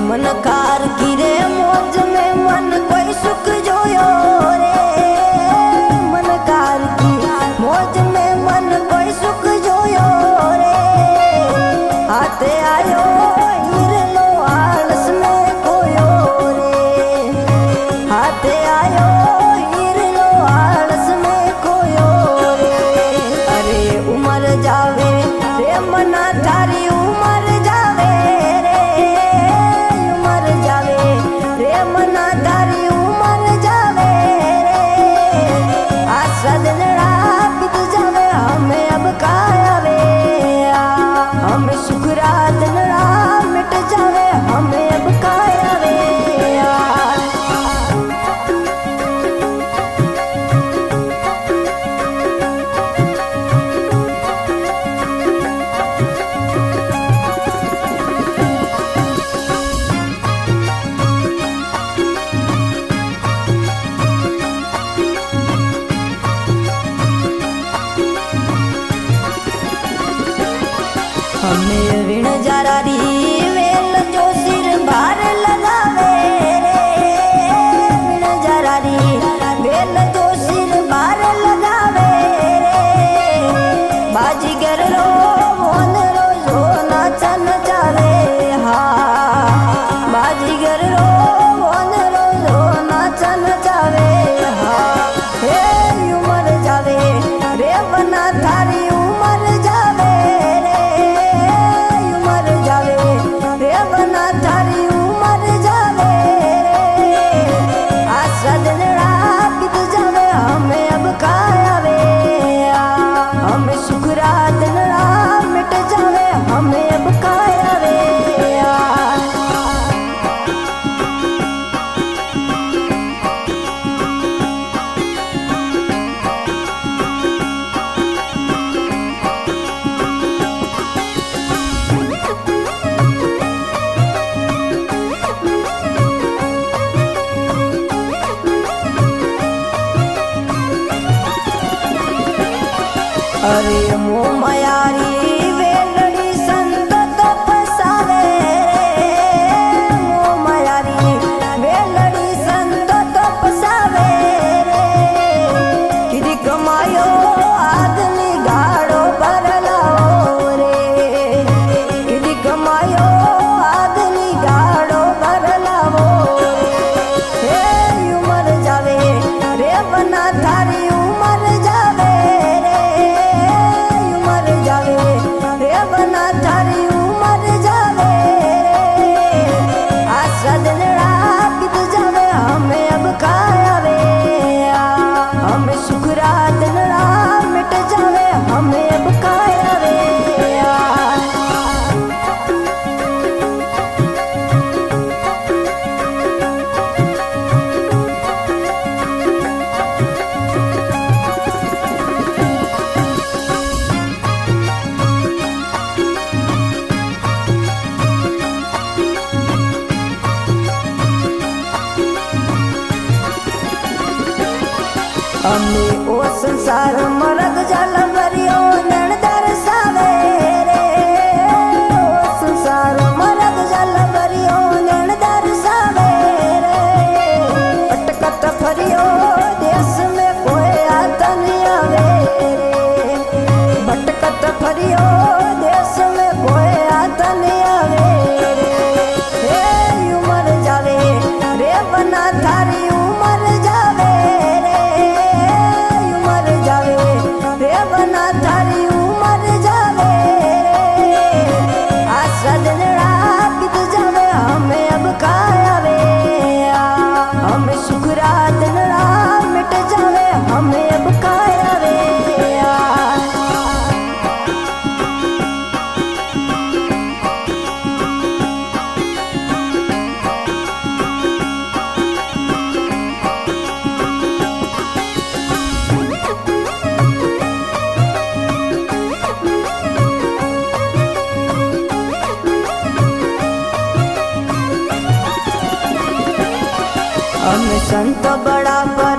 मन कार की रे मौज में मन कोई सुख जोयो रे मन कार की मौज में मन कोई सुख जोयो रे हाथे आयो हिरलो आलस में कोयो रे हाथे आयो हिरलो आलस में कोयो रे अरे उमर जावे रे मना थारी उमर जावे रे उमर जावे रे मना थारी उमर जावे रे आशा दिनड़ा बीत जावे हमें अब कायावे हमें शुक्रा दिनड़ा मिट जावे हमें अब कायावे हमें ऋण जारी वेल जो सिर भार लगावे रे ऋण जारी वेल जो सिर भार लगावे रे बाजीगर रो मोन रो जो नाचन जावे हा बाजीगर रो मोन रो जो नाचन जावे हा हे उमर जावे रे बना थारी उमर जावे बना थारी उमर जावे आशा दिनड़ा बीत जावे हमें अब कायावे हमें शुक्रा दिनड़ा मिट जावे हमें अब कायावे अरे मो मायारी वेलड़ी संत तो फसावे रे मो मायारी वेलड़ी संत तो फसावे रे किदी कमायो आदमी गाड़ो भरलाओ रे किदी कमायो आदमी गाड़ो भरलाओ रे उमर जावे रे बना थारी उमर जावे बना थारी उमर जावे आशा दिनड़ा बीत जावे हमें अब कायावे हमें शुक्रा दिनड़ा मिट जावे हमें अब कायावे हमें ओ संसार मरग जल भरियो नैन दरसावे रे ओ संसार मरग जल भरियो नैन दरसावे रे अटकत फरियो देश में कोई हाथ नहीं आवे रे भटकत फरियो देश में कोई हाथ नहीं आवे रे उमर जावे रे बना थारी उमर जावे बना थारी उमर जावे आशा दिनड़ा बीत जावे हमें अब कायावे हमें शुक्रा दिनड़ा मिट जावे हमें अब कायावे हम संत बड़ा पर